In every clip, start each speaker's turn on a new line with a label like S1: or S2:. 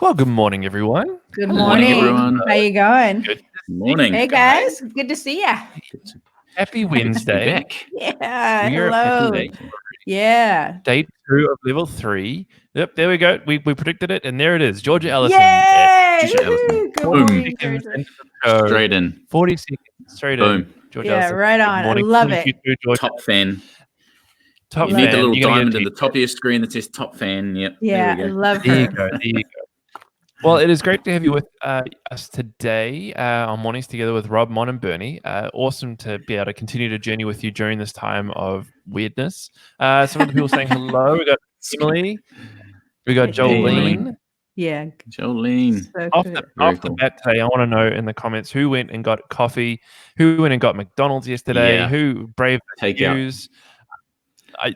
S1: Well, good morning, everyone.
S2: Good morning, everyone. How you going?
S1: Good
S3: morning.
S2: Hey, guys. Good to see you.
S1: Happy Wednesday.
S3: Back.
S2: Yeah.
S1: We're
S2: Hello. Yeah.
S1: Day 2 of level 3. Yep, there we go. We predicted it, and there it is. Georgia Ellison.
S2: Yay!
S3: Georgia Ellison.
S2: Good
S3: Boom.
S2: morning,
S1: Seconds
S2: Georgia.
S1: into the show.
S3: Straight in.
S1: 40 seconds straight in.
S3: Boom.
S1: Georgia
S2: Yeah,
S1: Ellison.
S2: right
S1: Good
S2: on. I
S1: morning.
S2: love
S1: Thank
S2: it.
S1: you, Georgia.
S3: Top fan.
S1: Top
S3: You
S1: fan.
S3: need the little
S1: You're gonna get
S3: diamond
S1: a
S3: in the top of your screen that says top fan. Yep.
S2: Yeah, I
S3: There we go.
S2: love
S1: There you
S2: her.
S1: go. There you go. Well, it is great to have you with us today on Mornings Together with Rob, Mon, and Bernie. Awesome to be able to continue to journey with you during this time of weirdness. Some of the people saying hello. We got Emily. We got Jolene.
S2: Yeah.
S3: Jolene.
S2: So
S1: Off
S2: good.
S1: the bat today, I want to know in the comments who went and got coffee, who went and got McDonald's yesterday,
S3: Yeah.
S1: who braved the
S3: Take out.
S1: queues.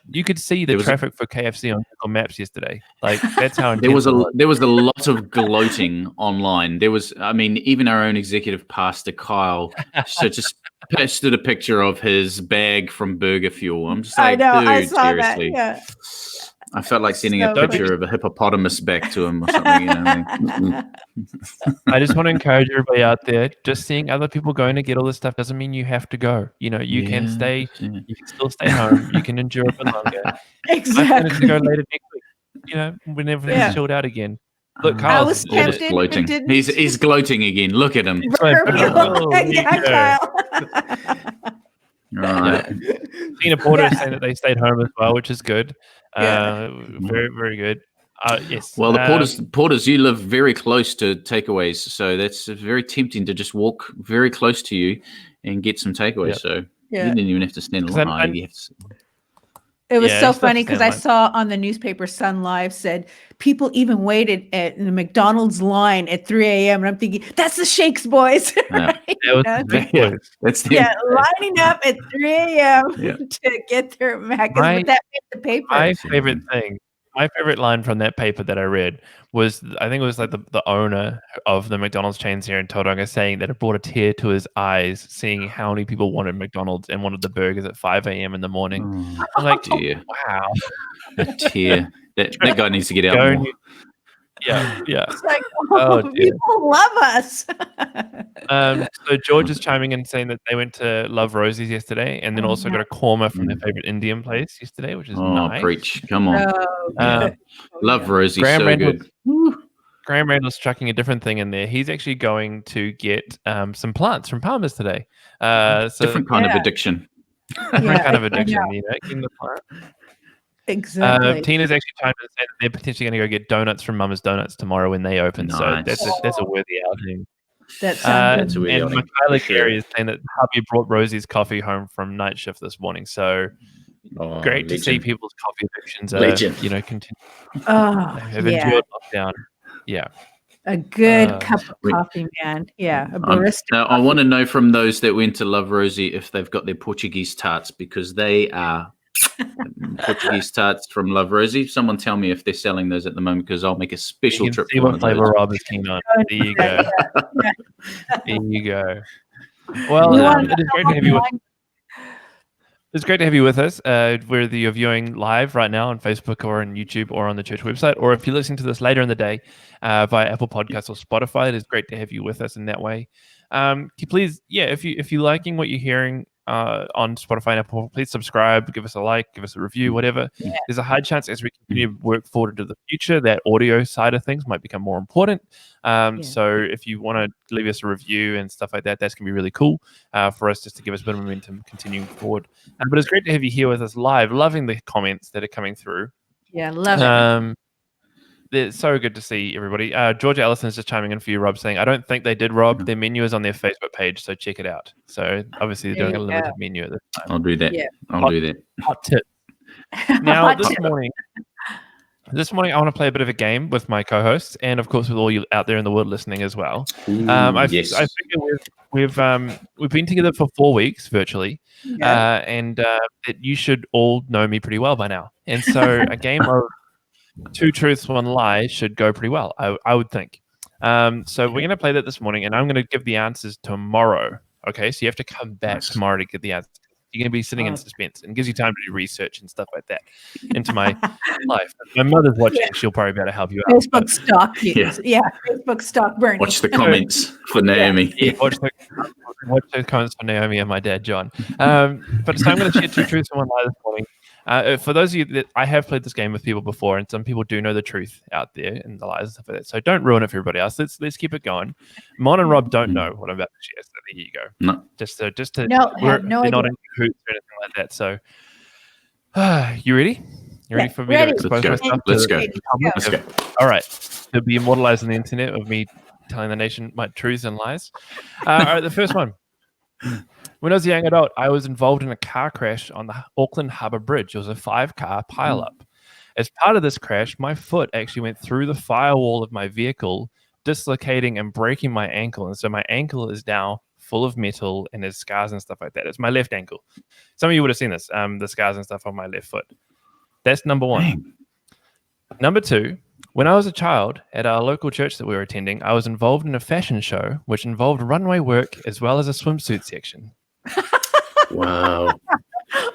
S1: You could see the traffic for KFC on Google Maps yesterday. Like that's how
S3: there was
S1: intense
S3: a lot of gloating online. There was, I mean, even our own executive pastor Kyle just posted a picture of his bag from Burger Fuel. I'm just like,
S2: I know.
S3: dude,
S2: I saw
S3: seriously.
S2: that. Yeah.
S3: I felt like sending a
S2: So
S3: picture of a hippopotamus back to him or something. You know?
S1: I just want to encourage everybody out there. Just seeing other people going to get all this stuff doesn't mean you have to go. You know, you can stay.
S3: Yeah.
S1: You can still stay home. You can endure a bit longer.
S2: Exactly.
S1: I plan to go later next week. You know, when everything's chilled out again. Look, Kyle's
S2: I was tempted,
S3: gloating.
S2: but didn't.
S3: He's gloating again. Look at him.
S2: Yeah, Kyle.
S3: All right.
S1: Tina Porter is saying that they stayed home as well, which is good.
S2: Yeah.
S1: Very, very good. Yes.
S3: Well, the Porters, you live very close to takeaways, so that's very tempting to just walk very close to you and get some takeaways.
S1: Yep.
S3: So
S2: Yeah.
S3: you didn't even have to stand in line.
S2: It was so
S1: it's
S2: funny
S1: tough to
S2: because I
S1: stand
S2: saw on the newspaper Sun Live said people even waited at the McDonald's line at 3 a.m. And I'm thinking, that's the Shakes boys. Right?
S3: That's
S2: lining up at 3 a.m.
S3: Yeah.
S2: to get their mac. But that made the paper.
S1: My favorite line from that paper that I read was, I think it was like the owner of the McDonald's chains here in Tauranga saying that it brought a tear to his eyes seeing how many people wanted McDonald's and wanted the burgers at 5 a.m. in the morning. I'm like, wow.
S3: A tear. That guy needs to get out more.
S1: Yeah.
S2: It's like, people love us.
S1: So George is chiming in saying that they went to Love Rosie's yesterday and then also got a korma from their favorite Indian place yesterday, which is nice.
S3: Preach. Come on. Love Rosie,
S1: Graham
S3: so
S1: Randall,
S3: good.
S1: Graham Randall's chucking a different thing in there. He's actually going to get some plants from Palmer's today. So
S3: different kind of addiction.
S1: Different kind of addiction, you know, getting the plant.
S2: Exactly.
S1: Tina's actually trying to say that they're potentially going to go get donuts from Mama's Donuts tomorrow when they open.
S3: Nice.
S1: So that's a worthy outing.
S2: That sounds
S3: That's a worthy
S1: and
S3: outing.
S1: Michaela Carey is saying that hubby brought Rosie's coffee home from night shift this morning. So great to see people's coffee addictions continue. Have endured lockdown. Yeah.
S2: A good cup of coffee, man. Yeah, a barista.
S3: Now, I want to know from those that went to Love Rosie if they've got their Portuguese tarts, because they are Portuguese tarts from Love Rosie. Someone tell me if they're selling those at the moment, because I'll make a special trip.
S1: See what flavor Rob is keen on. There you go. There you go. Well, it is great to have you with. It's great to have you with us, whether you're viewing live right now on Facebook or on YouTube or on the church website, or if you're listening to this later in the day via Apple Podcasts or Spotify. It is great to have you with us in that way. Please, if you're liking what you're hearing on Spotify and Apple, please subscribe, give us a like, give us a review, whatever.
S2: Yeah.
S1: There's a high chance as we continue to work forward into the future that audio side of things might become more important. So if you want to leave us a review and stuff like that, that's going to be really cool for us, just to give us a bit of momentum continuing forward. But it's great to have you here with us live. Loving the comments that are coming through.
S2: Yeah, love it.
S1: It's so good to see everybody. Georgia Ellison is just chiming in for you, Rob, saying, I don't think they did, Rob. Their menu is on their Facebook page, so check it out. So obviously they're doing a limited menu at this time.
S3: I'll do that.
S2: Yeah.
S3: I'll do that.
S1: Hot tip. Now, this morning I want to play a bit of a game with my co-hosts, and of course with all you out there in the world listening as well. I figure we've been together for 4 weeks virtually, and that you should all know me pretty well by now. And so a game of 2 truths, 1 lie should go pretty well, I would think. So we're going to play that this morning, and I'm going to give the answers tomorrow. Okay, so you have to come back tomorrow to get the answers. You're going to be sitting in suspense, and it gives you time to do research and stuff like that into my life. If my mother's watching, she'll probably be able to help you out.
S2: Facebook stalk you. Yeah, Facebook stalk Bernie.
S3: Watch the comments for Naomi.
S1: Yeah, watch those comments for Naomi and my dad, John. But so I'm going to share 2 truths and 1 lie this morning. For those of you that I have played this game with people before, and some people do know the truth out there and the lies and stuff like that. So don't ruin it for everybody else. Let's keep it going. Mon and Rob don't know what I'm about to share. So there you go.
S3: No.
S1: Just to
S2: they're
S1: not in cahoots or anything like that. So you ready? You ready for me to expose myself?
S3: Let's go.
S1: All right. To be immortalized on the internet of me telling the nation my truths and lies. All right, the first one. When I was a young adult, I was involved in a car crash on the Auckland Harbour Bridge. It was a 5-car pileup. As part of this crash, my foot actually went through the firewall of my vehicle, dislocating and breaking my ankle. And so my ankle is now full of metal and there's scars and stuff like that. It's my left ankle. Some of you would have seen this, the scars and stuff on my left foot. That's number 1. Dang. Number 2, when I was a child at our local church that we were attending, I was involved in a fashion show, which involved runway work as well as a swimsuit section.
S3: Wow.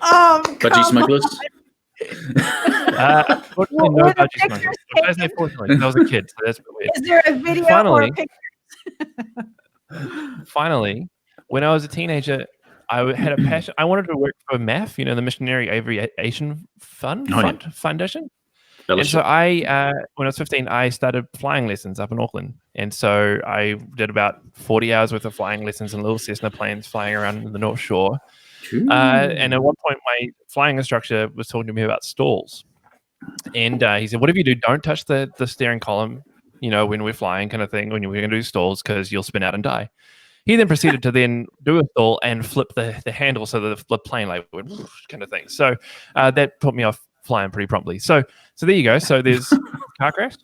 S3: Budgie smugglers?
S1: Unfortunately, no budgie smugglers. Unfortunately, I was a kid, so that's weird.
S2: Is there a video or a picture?
S1: Finally, when I was a teenager, I had a passion. I wanted to work for MAF, the Missionary Aviation Foundation. And so when I was 15, I started flying lessons up in Auckland. And so I did about 40 hours worth of flying lessons in little Cessna planes flying around the North Shore. And at one point, my flying instructor was talking to me about stalls. And he said, whatever you do, don't touch the steering column, when we're flying kind of thing, when we're going to do stalls, because you'll spin out and die. He then proceeded to then do a stall and flip the handle so that the plane like went kind of thing. So that put me off flying pretty promptly. So there you go. So there's car crash,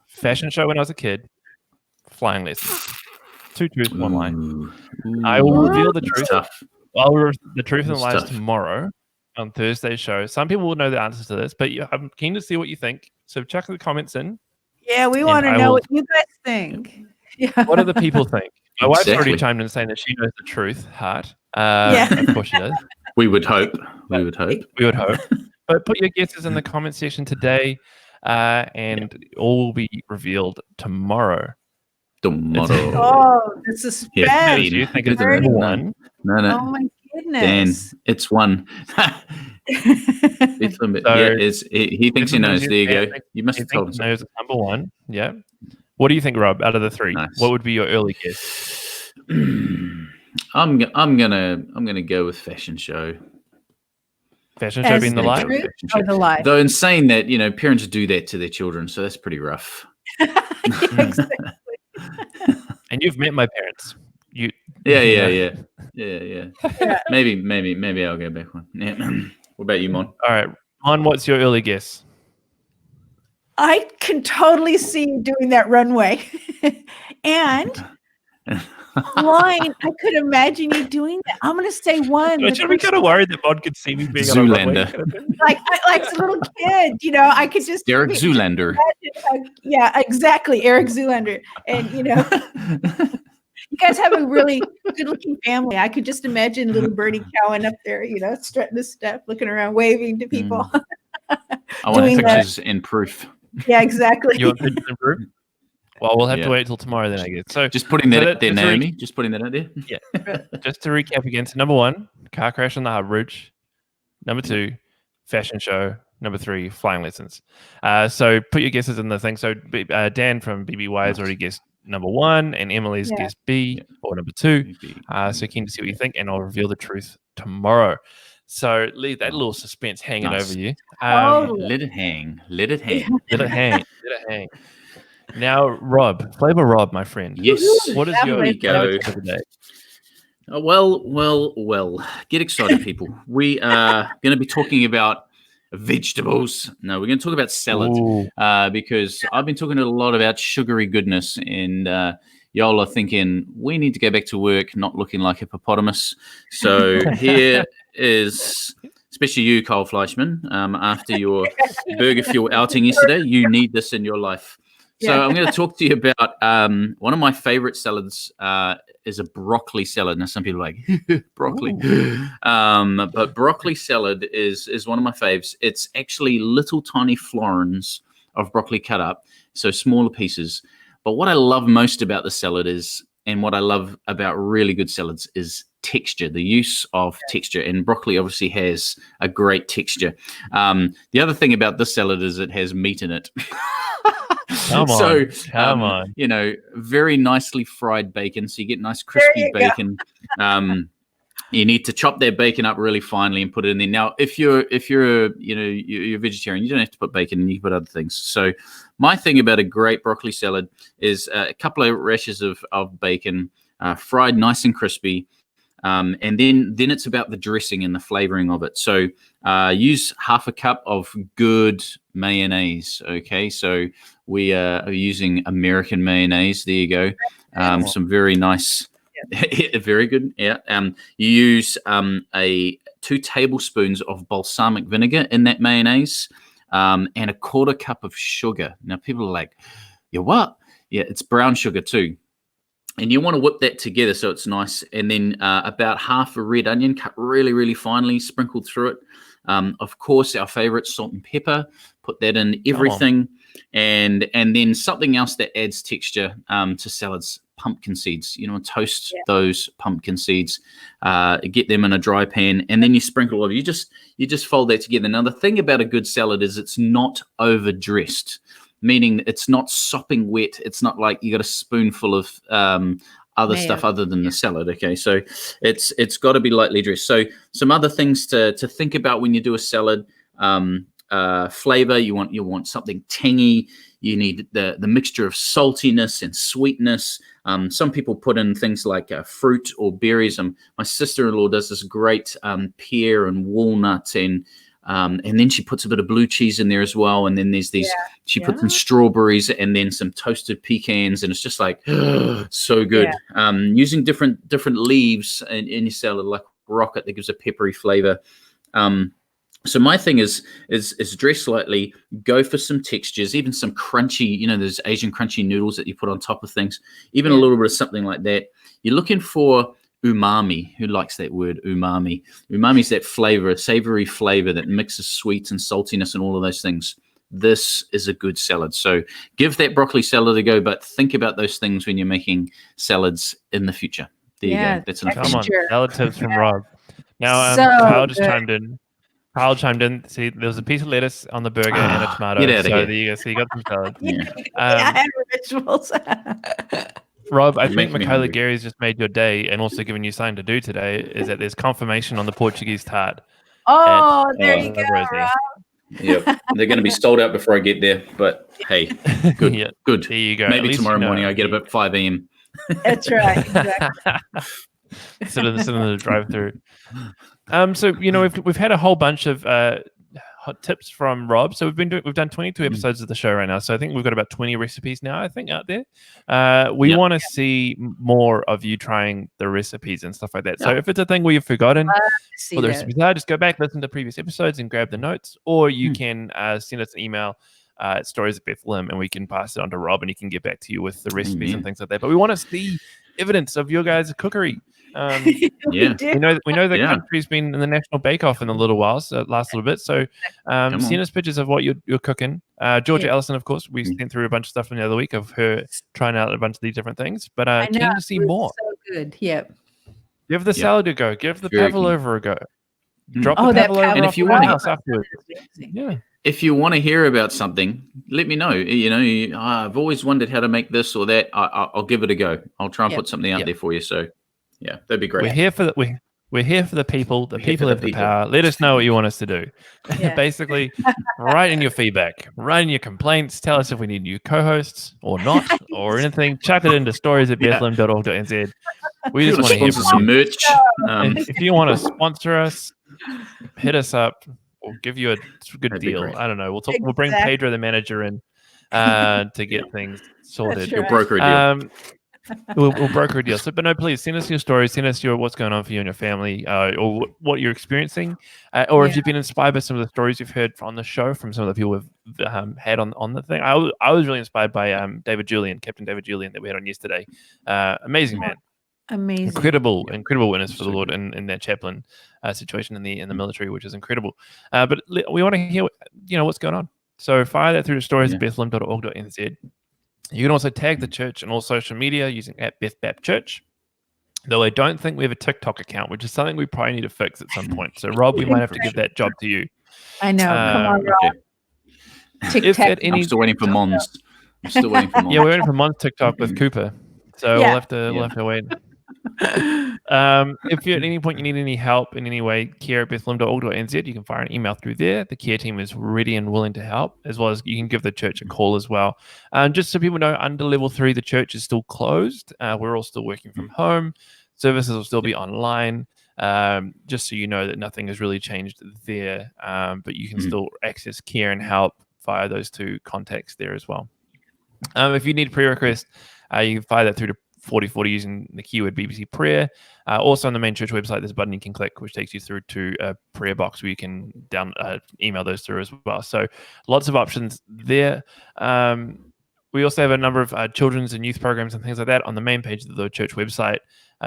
S1: fashion show when I was a kid, flying lessons. 2 truths, 1 lie. I will reveal the truth. I'll reveal the truth and lies tomorrow on Thursday's show. Some people will know the answers to this, but I'm keen to see what you think. So chuck the comments in.
S2: Yeah, we want to know what you guys think. Yeah.
S1: What do the people think? My wife's already chimed in saying that she knows the truth, Heart. Of course she does.
S3: We would hope.
S1: But put your guesses in the comment section today, and all will be revealed tomorrow.
S2: Oh, the suspense.
S3: Yeah,
S1: you think it's number 1?
S3: No.
S2: Oh my goodness.
S3: Dan, it's 1. He thinks he knows. There you go. You must have told him.
S1: Knows it's number 1. Yeah. What do you think, Rob? Out of the 3, what would be your early guess?
S3: I'm gonna go with fashion show.
S1: Fashion show being the lie?
S2: Or the lie.
S3: Though in saying that, parents do that to their children, so that's pretty rough.
S2: Exactly.
S1: And you've met my parents.
S3: Yeah. Maybe I'll go back one. Yeah. What about you, Mon?
S1: All right, Mon, what's your early guess?
S2: I can totally see you doing that runway. And line, I could imagine you doing that. I'm going to say 1.
S1: Should we kind of worried that Mon could see me being
S3: Zoolander.
S2: like a little kid, I could just
S3: Eric Zoolander.
S2: Yeah, exactly, Eric Zoolander. And you guys have a really good-looking family. I could just imagine little Bernie Cowan up there, strutting his stuff, looking around, waving to people.
S3: I want pictures in proof.
S2: Yeah, exactly.
S1: You want pictures in proof? Well, we'll have to wait till tomorrow then, I guess. So
S3: just putting that out there, Naomi. Just putting that out there.
S1: Yeah. Just to recap again. So number 1, car crash on the Harbour Bridge. Number 2, fashion show. Number 3, flying lessons. So put your guesses in the thing. So Dan from BBY has already guessed number 1, and Emily's guessed B or number 2. So keen to see what you think, and I'll reveal the truth tomorrow. So leave that little suspense hanging over you.
S3: Let it hang. Let it hang.
S1: Now, Rob, Flavor Rob, my friend.
S3: Yes.
S1: What is your flavor for the day?
S3: Well. Get excited, people. We are going to be talking about vegetables. No, we're going to talk about salad because I've been talking a lot about sugary goodness, and y'all are thinking we need to go back to work not looking like a hippopotamus. So here is, especially you, Kyle Fleischman, after your Burger Fuel outing yesterday, you need this in your life. So I'm going to talk to you about one of my favorite salads, is a broccoli salad. Now some people are like broccoli, but broccoli salad is one of my faves. It's actually little tiny florins of broccoli cut up, so smaller pieces. But what I love most about the salad is, and what I love about really good salads is texture, the use of texture. And broccoli obviously has a great texture. The other thing about this salad is it has meat in it.
S1: Come on.
S3: You know, very nicely fried bacon. So you get nice crispy bacon. You need to chop that bacon up really finely and put it in there. Now, if you're you're vegetarian, you don't have to put bacon in, you can put other things. So my thing about a great broccoli salad is a couple of rashers of bacon, fried nice and crispy. And then it's about the dressing and the flavoring of it. So use half a cup of good mayonnaise. Okay, so we are using American mayonnaise. There you go. Some very nice, very good. Yeah. You use 2 tablespoons of balsamic vinegar in that mayonnaise, and a 1/4 cup of sugar. Now people are like, "Yeah, what?" Yeah, it's brown sugar too. And you want to whip that together so it's nice. And then about half a red onion cut really, really finely, sprinkled through it. Of course, our favorite, salt and pepper. Put that in everything. And then something else that adds texture to salads, pumpkin seeds. You know, toast those pumpkin seeds, get them in a dry pan, and then you sprinkle over. You just fold that together. Now, the thing about a good salad is it's not overdressed, meaning it's not sopping wet. It's not like you got a spoonful of other stuff other than the salad. Okay, so it's got to be lightly dressed. So some other things to think about when you do a salad. Flavor, you want something tangy. You need the mixture of saltiness and sweetness. Some people put in things like fruit or berries. My sister-in-law does this great pear and walnut, and then she puts a bit of blue cheese in there as well. And then there's these, she puts in strawberries and then some toasted pecans, and it's just like so good. Using different leaves in your salad, like rocket, that gives a peppery flavor. So my thing is dress lightly, go for some textures, even some crunchy, you know, there's Asian crunchy noodles that you put on top of things, even a little bit of something like that. You're looking for umami. Who likes that word, umami? Umami is that flavor, a savory flavor that mixes sweet and saltiness and all of those things. This is a good salad. So give that broccoli salad a go, but think about those things when you're making salads in the future. There you go. That's enough.
S1: Come on, salad tips from Rob. Now, Kyle just chimed in. See, there was a piece of lettuce on the burger and a tomato.
S3: Get out of here.
S1: There you go. So you got some salad.
S2: I had rituals.
S1: Rob, I think Michaela Gary's just made your day and also given you something to do today, is that there's confirmation on the Portuguese tart.
S2: Oh, there you go, Rob.
S3: Yep, they're going to be sold out before I get there. But hey, good, good.
S1: There you go.
S3: Maybe tomorrow morning I get up at 5 a.m.
S2: That's right. Exactly.
S1: Instead of the drive-through. So we've had a whole bunch of hot tips from Rob. So we've done 22 episodes of the show right now. So I think we've got about 20 recipes now, I think, out there. We want to see more of you trying the recipes and stuff like that. So if it's a thing where you've forgotten what the recipes are, just go back, listen to previous episodes and grab the notes, or you can send us an email at Stories of Bethlehem, and we can pass it on to Rob and he can get back to you with the recipes and things like that. But we want to see evidence of your guys' cookery. We know the country's been in the National Bake Off in a little while, so last little bit. So send us pictures of what you're cooking. Georgia Ellison, of course, we sent through a bunch of stuff from the other week of her trying out a bunch of these different things. But keen to see more.
S2: So good. Yep.
S1: Give the salad a go. Give the pavlova a go. Drop the pavlova
S3: and if you want
S1: afterwards.
S3: If you want to hear about something, let me know. I've always wondered how to make this or that. I'll give it a go. I'll try and put something out there for you. So, yeah, that'd be great.
S1: We're here for the people. The people have the power. Let us know what you want us to do. Basically, write in your feedback, write in your complaints. Tell us if we need new co-hosts or not, or anything. Chuck it into stories@bethlehem.org.nz. We just want to hear from
S3: some merch.
S1: If you want to sponsor us, hit us up. We'll give you a good deal. I don't know. We'll bring Pedro, the manager, in to get things sorted.
S3: You'll broker a deal.
S1: We'll broker a deal. So, but no, please send us your stories. Send us what's going on for you and your family, or what you're experiencing, or if you've been inspired by some of the stories you've heard on the show from some of the people we've had on the thing. I was really inspired by Captain David Julian, that we had on yesterday. Amazing man.
S2: Amazing.
S1: Incredible witness for the Lord in that chaplain situation in the military, which is incredible. But we want to hear what's going on. So fire that through to stories@bethlehem.org.nz. You can also tag the church on all social media using @BethBapChurch. Though I don't think we have a TikTok account, which is something we probably need to fix at some point. So Rob, we might have to give that job to you.
S2: I know. Come on, Rob.
S3: Okay. I'm still waiting for Mons. Yeah,
S1: we're waiting for Mons TikTok with Cooper. So we'll have to wait. If at any point you need any help in any way, care@bethlehem.org.nz, you can fire an email through there. The care team is ready and willing to help, as well as you can give the church a call as well. Just so people know, under level 3, the church is still closed. We're all still working from home. Services will still be online. Just so you know that nothing has really changed there, but you can still access care and help via those 2 contacts there as well. If you need prayer request, you can fire that through to 4040 using the keyword BBC Prayer. Also on the main church website, there's a button you can click which takes you through to a prayer box where you can email those through as well. So lots of options there. We also have a number of children's and youth programs and things like that on the main page of the church website.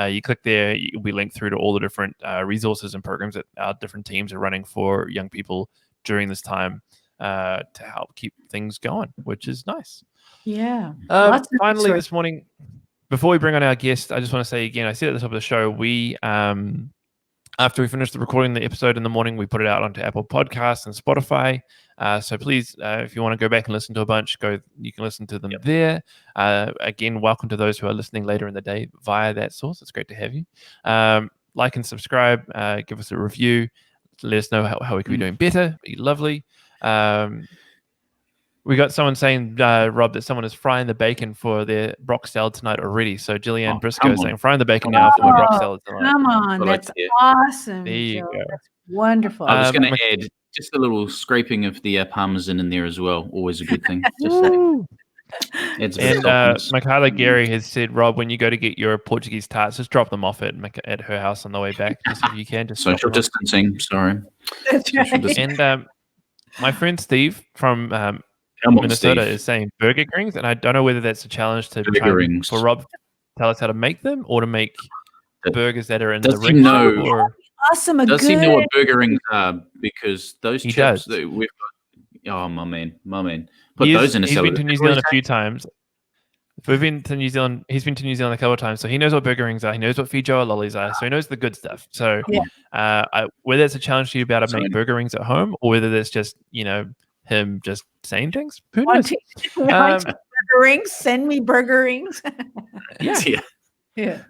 S1: You click there, you'll be linked through to all the different resources and programs that our different teams are running for young people during this time to help keep things going, which is nice.
S2: Yeah.
S1: Finally, this morning, before we bring on our guest, I just want to say again, I said at the top of the show, we after we finished recording the episode in the morning, we put it out onto Apple Podcasts and Spotify. So please, if you want to go back and listen to a bunch, you can listen to them there. Again, welcome to those who are listening later in the day via that source. It's great to have you. Like and subscribe, give us a review, let us know how we can be doing better. Be lovely. We got someone saying, Rob, that someone is frying the bacon for their brock salad tonight already. So Jillian Briscoe is saying, frying the bacon now for my brock salad tonight.
S2: Come on, that's awesome.
S1: There you go.
S2: That's wonderful.
S3: I was going to add just a little scraping of the parmesan in there as well. Always a good thing.
S1: Michaela Gary has said, Rob, when you go to get your Portuguese tarts, just drop them off at her house on the way back, just if you can. Just
S3: social distancing. Sorry.
S1: And my friend Steve from Minnesota is saying burger rings, and I don't know whether that's a challenge to for Rob to tell us how to make them or to make burgers that are in the ring.
S2: Awesome.
S3: Does he know what burger rings are? Because those chips that we've got. Oh, my man. Put those in a salad.
S1: He's been to New Zealand a few times. We've been to New Zealand. He's been to New Zealand a couple of times, so he knows what burger rings are. He knows what Feijoa lollies are, so he knows the good stuff. So, whether it's a challenge to you about to make burger rings at home, or whether that's just him just saying things, who knows?
S2: Want burger rings? Send me burger rings.
S1: Yeah.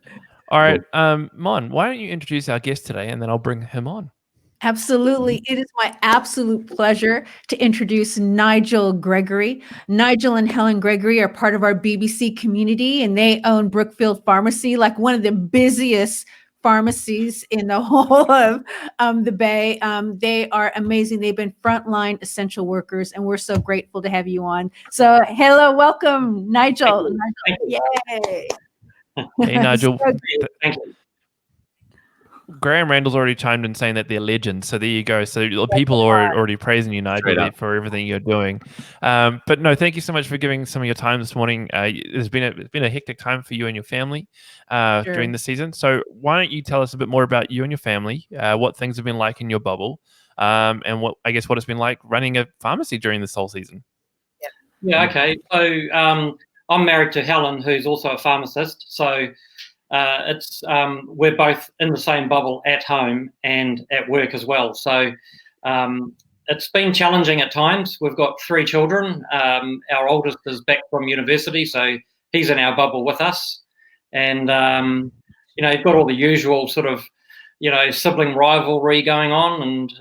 S1: All right, Mon, why don't you introduce our guest today, and then I'll bring him on.
S2: Absolutely. It is my absolute pleasure to introduce Nigel Gregory. Nigel and Helen Gregory are part of our BBC community, and they own Brookfield Pharmacy, like one of the busiest pharmacies in the whole of the Bay. They are amazing. They've been frontline essential workers, and we're so grateful to have you on. So, hello, welcome, Nigel.
S4: Thank you.
S2: Yay.
S1: Hey, Nigel.
S4: Thank you.
S1: Graham Randall's already chimed in saying that they're legends. So there you go. So people are already praising you, Nigel, for everything you're doing. But no, thank you so much for giving some of your time this morning. It's been a hectic time for you and your family during the season. So why don't you tell us a bit more about you and your family, what things have been like in your bubble, and what it's been like running a pharmacy during this whole season.
S4: Yeah. Okay. So I'm married to Helen, who's also a pharmacist. So we're both in the same bubble at home and at work as well. So it's been challenging at times. We've got 3 children. Our oldest is back from university, so he's in our bubble with us. And, you've got all the usual sort of, sibling rivalry going on. And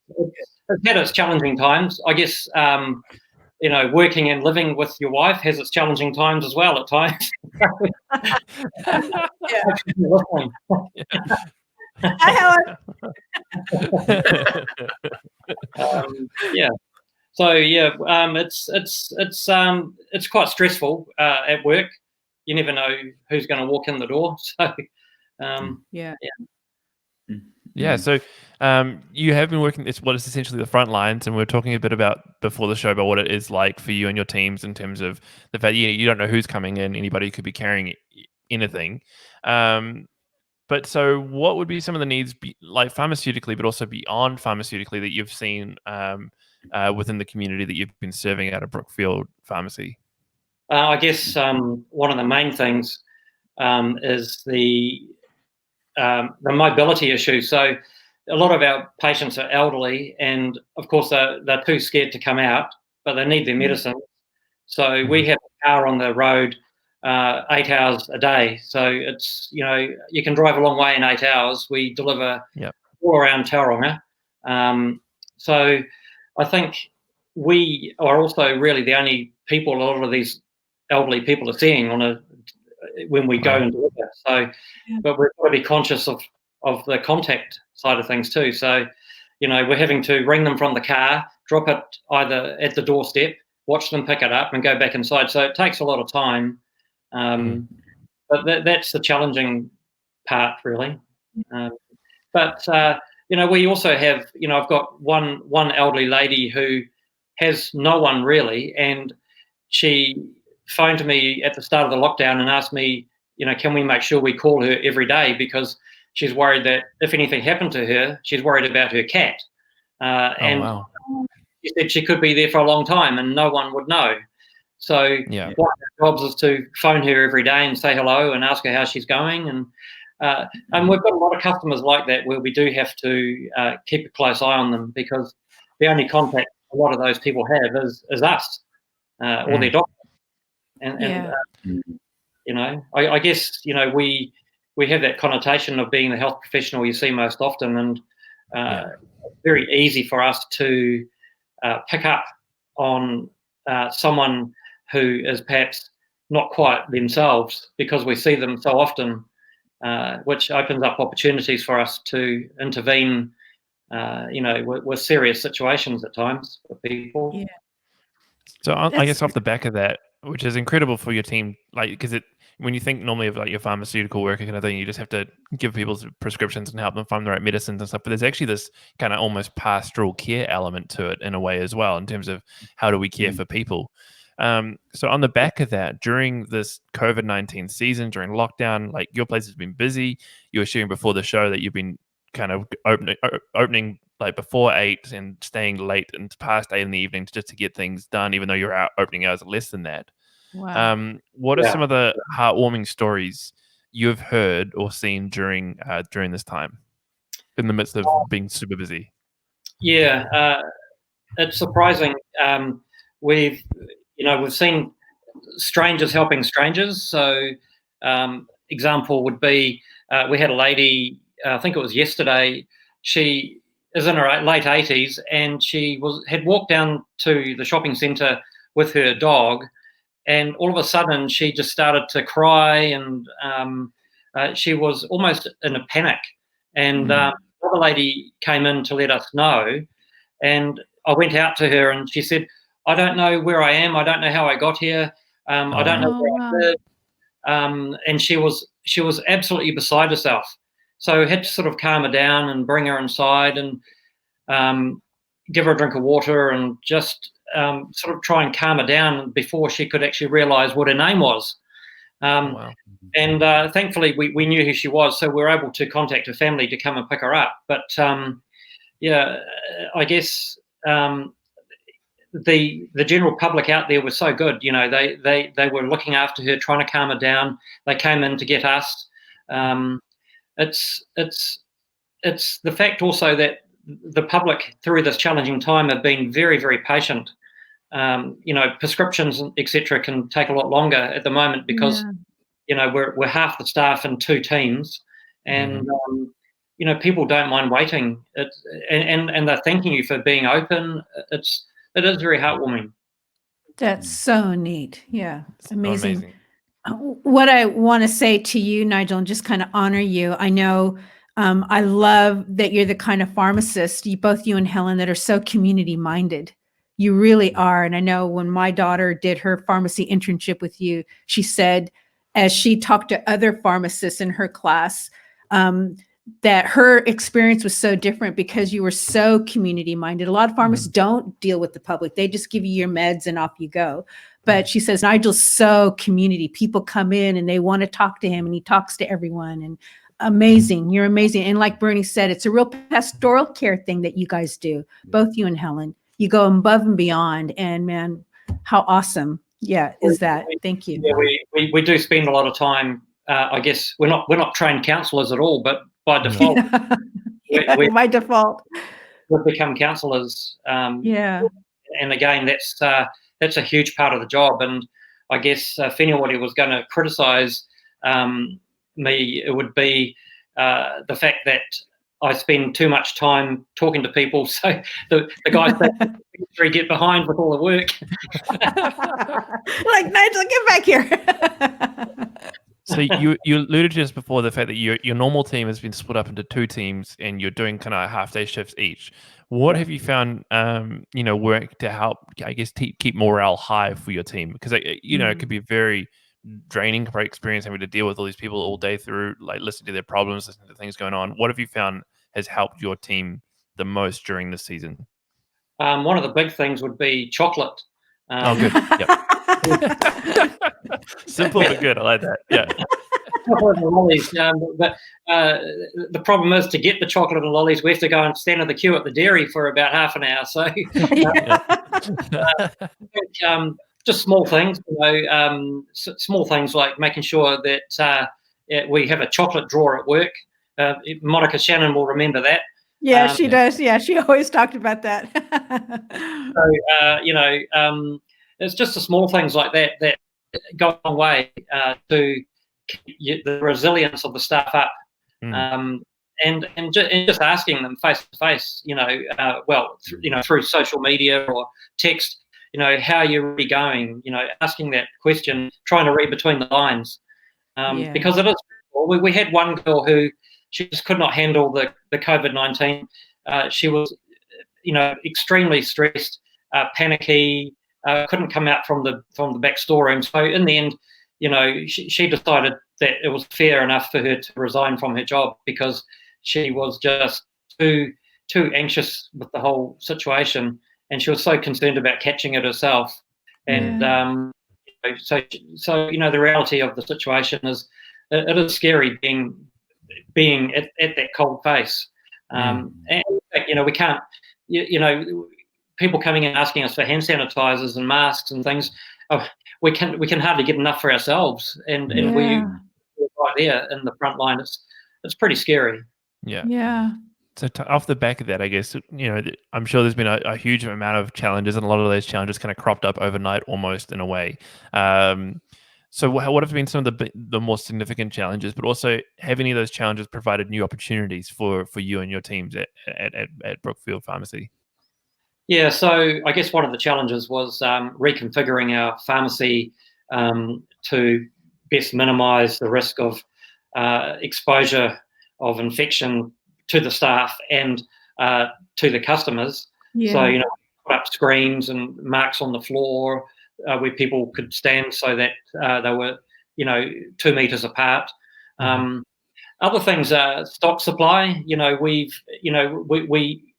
S4: it's had its challenging times. I guess, working and living with your wife has its challenging times as well at times. So it's quite stressful at work. You never know who's going to walk in the door. So
S1: So you have been working what is essentially the front lines, and we were talking a bit about before the show about what it is like for you and your teams in terms of the fact you don't know who's coming in. Anybody could be carrying anything. But so what would be some of the needs, like pharmaceutically, but also beyond pharmaceutically, that you've seen within the community that you've been serving at a Brookfield pharmacy?
S4: I guess one of the main things is the mobility issue. So a lot of our patients are elderly, and of course they're too scared to come out, but they need their medicine. So we have a car on the road 8 hours a day. So it's, you can drive a long way in 8 hours. We deliver all around Tauranga. So I think we are also really the only people a lot of these elderly people are seeing when we go and deliver. So, but we've got to be conscious of the contact side of things too. So, we're having to ring them from the car, drop it either at the doorstep, watch them pick it up and go back inside. So it takes a lot of time. But that's the challenging part, really. But we also have, I've got one elderly lady who has no one really, and she phoned me at the start of the lockdown and asked me, can we make sure we call her every day, because she's worried that if anything happened to her, she's worried about her cat. She said she could be there for a long time and no one would know. So one of our jobs is to phone her every day and say hello and ask her how she's going. And we've got a lot of customers like that where we do have to keep a close eye on them, because the only contact a lot of those people have is us or their doctor. I guess, we have that connotation of being the health professional you see most often, and it's very easy for us to pick up on someone who is perhaps not quite themselves, because we see them so often, which opens up opportunities for us to intervene, with serious situations at times for people.
S2: Yeah.
S1: So I guess off the back of that, which is incredible for your team, like, because when you think normally of like your pharmaceutical worker kind of thing, you just have to give people prescriptions and help them find the right medicines and stuff. But there's actually this kind of almost pastoral care element to it in a way as well, in terms of how do we care for people. So on the back of that, during this COVID-19 season, during lockdown, like your place has been busy. You were sharing before the show that you've been kind of opening like before 8 and staying late and past 8 in the evening just to get things done, even though your opening hours are less than that.
S2: Wow.
S1: What are some of the heartwarming stories you've heard or seen during this time, in the midst of being super busy?
S4: Yeah, it's surprising. We've seen strangers helping strangers. So, example would be we had a lady. I think it was yesterday. She is in her late 80s, and she had walked down to the shopping centre with her dog, and all of a sudden she just started to cry, and she was almost in a panic. And another lady came in to let us know, and I went out to her, and she said, "I don't know where I am. I don't know how I got here. I don't know where I live." And she was absolutely beside herself. So I had to sort of calm her down and bring her inside and give her a drink of water, and just sort of try and calm her down before she could actually realise what her name was. And thankfully we knew who she was, so we were able to contact her family to come and pick her up. But I guess the general public out there was so good. They were looking after her, trying to calm her down. They came in to get us. It's the fact also that the public through this challenging time have been very, very patient. Prescriptions, etc., can take a lot longer at the moment because we're half the staff in 2 teams, and people don't mind waiting. And they're thanking you for being open. It is very heartwarming.
S2: That's so neat. Yeah, amazing. What I want to say to you, Nigel, and just kind of honor you. I know I love that you're the kind of pharmacist, both you and Helen, that are so community minded. You really are. And I know when my daughter did her pharmacy internship with you, she said, as she talked to other pharmacists in her class, that her experience was so different because you were so community minded. A lot of pharmacists don't deal with the public. They just give you your meds and off you go. But she says, Nigel's so community. People come in and they want to talk to him and he talks to everyone. And amazing. You're amazing. And like Bernie said, it's a real pastoral care thing that you guys do, both you and Helen. You go above and beyond. And man, how awesome. Yeah, is that? Thank you.
S4: Yeah, we do spend a lot of time. I guess we're not trained counsellors at all, but by default,
S2: by default,
S4: we've become counsellors.
S2: Yeah.
S4: And again, that's a huge part of the job. And I guess if anybody was going to criticise me, it would be the fact that I spend too much time talking to people. So the guys that get behind with all the work.
S2: Like, Nigel, get back here.
S1: So you alluded to this before, the fact that your normal team has been split up into two teams and you're doing kind of half-day shifts each. What have you found, work to help, I guess, keep morale high for your team? Because, it could be a very draining experience having to deal with all these people all day through, like listening to their problems, listening to things going on. What have you found has helped your team the most during this season?
S4: One of the big things would be chocolate.
S1: Good. Yep. Simple but good. I like that. Yeah.
S4: Chocolate and lollies. But the problem is, to get the chocolate and lollies, we have to go and stand in the queue at the dairy for about half an hour. So just small things, small things like making sure that we have a chocolate drawer at work. Monica Shannon will remember that.
S2: Yeah, she does. Yeah, she always talked about that.
S4: So, it's just the small things like that go a long way to keep the resilience of the staff up. And just asking them face to face, through social media or text, how you're really going, asking that question, trying to read between the lines, because it is. We had one girl who she just could not handle the COVID-19. She was, extremely stressed, panicky, couldn't come out from the back storeroom. So in the end, she decided that it was fair enough for her to resign from her job because she was just too anxious with the whole situation, and she was so concerned about catching it herself. And so the reality of the situation is it is scary being at that cold face. And we can't, people coming in asking us for hand sanitizers and masks and things. We can hardly get enough for ourselves, and we're right there in the front line. It's pretty scary.
S1: Yeah. So off the back of that, I guess, I'm sure there's been a huge amount of challenges, and a lot of those challenges kind of cropped up overnight, almost in a way. So what have been some of the more significant challenges, but also have any of those challenges provided new opportunities for you and your teams at Brookfield Pharmacy?
S4: Yeah, so I guess one of the challenges was reconfiguring our pharmacy to best minimise the risk of exposure of infection to the staff and to the customers. So, put up screens and marks on the floor where people could stand so that they were, 2 meters apart. Other things are stock supply.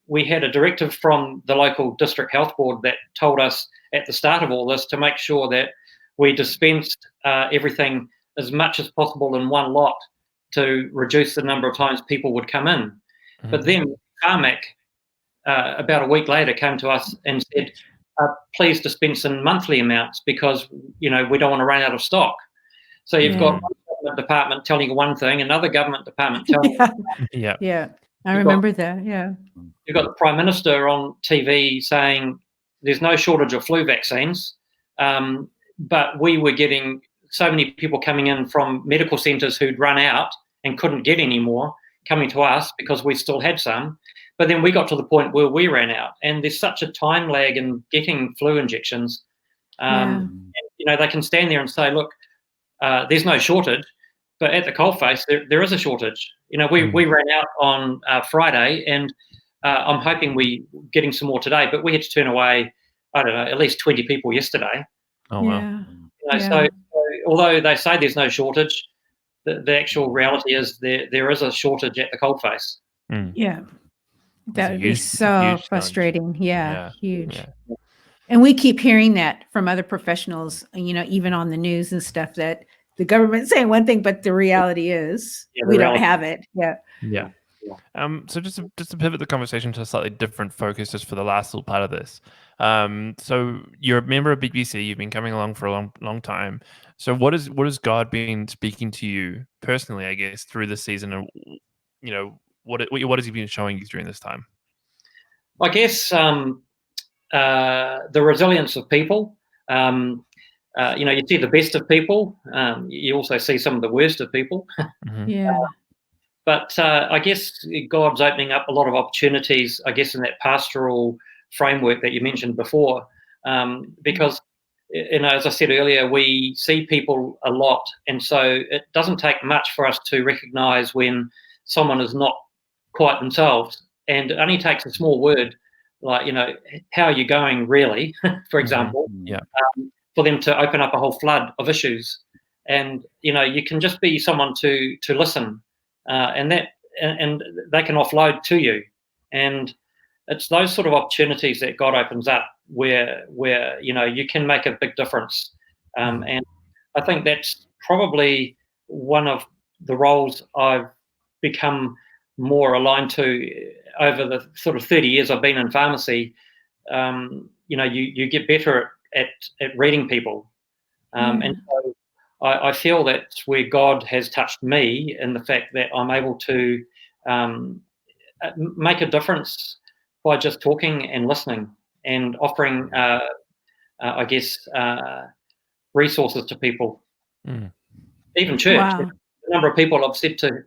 S4: We had a directive from the local district health board that told us at the start of all this to make sure that we dispensed everything as much as possible in one lot to reduce the number of times people would come in. But then Carmack, about a week later, came to us and said, please dispense in monthly amounts because, we don't want to run out of stock. So you've got one government department telling you one thing, another government department telling you.
S2: Yeah. I remember that. Yeah.
S4: You've got the Prime Minister on TV saying there's no shortage of flu vaccines, but we were getting so many people coming in from medical centres who'd run out and couldn't get any more coming to us because we still had some. But then we got to the point where we ran out, and there's such a time lag in getting flu injections. And, they can stand there and say, look, there's no shortage, but at the coalface, there is a shortage. We ran out on Friday, and I'm hoping we're getting some more today, but we had to turn away, I don't know, at least 20 people yesterday.
S1: Oh, wow.
S4: So although they say there's no shortage, the actual reality is there is a shortage at the coalface.
S2: Yeah. That would be
S1: huge
S2: so frustrating.
S1: Yeah.
S2: Huge.
S1: Yeah.
S2: And we keep hearing that from other professionals, even on the news and stuff, that the government's saying one thing, but the reality is we don't have it.
S1: Yeah. So just to pivot the conversation to a slightly different focus, just for the last little part of this. So you're a member of BBC. You've been coming along for a long time. So what has God been speaking to you personally, I guess, through this season, and what has He been showing you during this time?
S4: I guess the resilience of people. You see the best of people. You also see some of the worst of people.
S2: Yeah.
S4: But I guess God's opening up a lot of opportunities, I guess, in that pastoral framework that you mentioned before. Because, as I said earlier, we see people a lot. And so it doesn't take much for us to recognize when someone is not quite themselves. And it only takes a small word, like, how are you going, really, for example, for them to open up a whole flood of issues. And, you can just be someone to listen. And they can offload to you, and it's those sort of opportunities that God opens up where you can make a big difference. And I think that's probably one of the roles I've become more aligned to over the sort of 30 years I've been in pharmacy. You get better at reading people, and so I feel that's where God has touched me, in the fact that I'm able to make a difference by just talking and listening and offering, I guess, resources to people. Even church.
S2: Wow.
S4: The number of people I've said to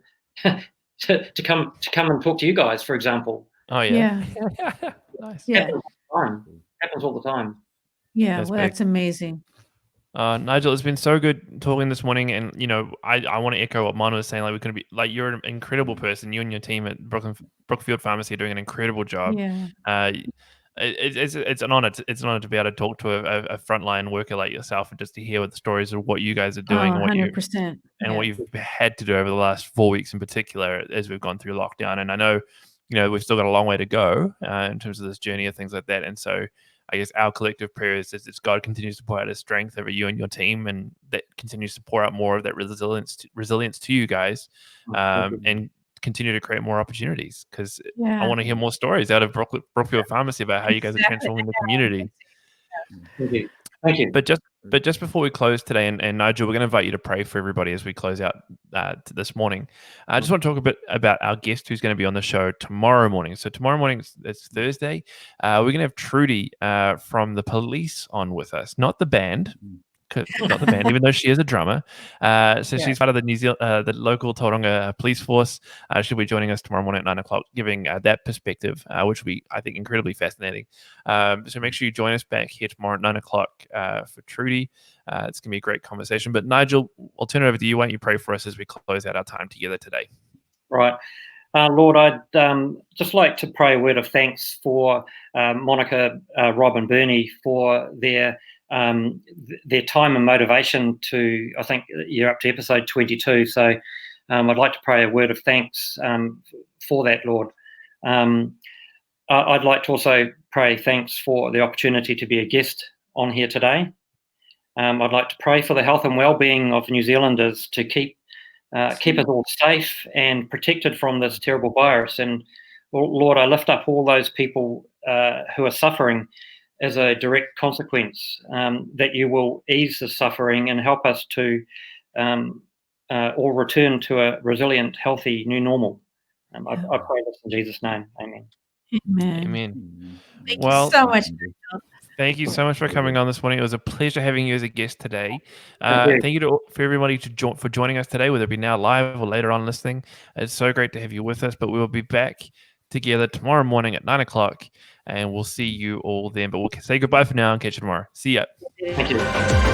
S4: come and talk to you guys, for example.
S1: Oh yeah.
S4: Nice.
S2: Yeah.
S4: Happens all the time.
S2: Yeah. That's amazing.
S1: Nigel, it's been so good talking this morning, and I want to echo what Mon was saying. Like, we're going to be like, you're an incredible person. You and your team at Brookfield Pharmacy are doing an incredible job.
S2: Yeah.
S1: It's an honor. It's an honor to be able to talk to a frontline worker like yourself, and just to hear the stories of what you guys are doing,
S2: 100%.
S1: What you've had to do over the last 4 weeks in particular, as we've gone through lockdown. And I know, we've still got a long way to go in terms of this journey and things like that. And so, I guess our collective prayer is that God continues to pour out His strength over you and your team, and that continues to pour out more of that resilience to you guys, and continue to create more opportunities, because I want to hear more stories out of Brookfield Pharmacy about how you guys are transforming the community.
S4: Thank you.
S1: But just before we close today, and Nigel, we're going to invite you to pray for everybody as we close out this morning. I just want to talk a bit about our guest who's going to be on the show tomorrow morning. So tomorrow morning, it's Thursday. We're going to have Trudy from the Police on with us, not the band. Not the band, even though she is a drummer. She's part of the New Zealand, the local Tauranga police force. She'll be joining us tomorrow morning at 9 o'clock, giving that perspective, which will be, I think, incredibly fascinating. So make sure you join us back here tomorrow at 9 o'clock for Trudy. It's going to be a great conversation. But Nigel, I'll turn it over to you. Why don't you pray for us as we close out our time together today?
S4: Right. Lord, I'd just like to pray a word of thanks for Monica, Rob and Bernie for their time and motivation to, I think you're up to episode 22. So I'd like to pray a word of thanks for that, Lord. I'd like to also pray thanks for the opportunity to be a guest on here today. I'd like to pray for the health and well-being of New Zealanders, to keep us all safe and protected from this terrible virus. And Lord, I lift up all those people who are suffering as a direct consequence, that you will ease the suffering and help us to all return to a resilient, healthy new normal. I pray this in Jesus' name. Amen.
S1: Amen.
S2: Thank you so much.
S1: Thank you so much for coming on this morning. It was a pleasure having you as a guest today. Thank you for everybody for joining us today, whether it be now live or later on listening. It's so great to have you with us, but we will be back together tomorrow morning at 9 o'clock, and we'll see you all then. But we'll say goodbye for now and catch you tomorrow. See ya.
S4: Thank you.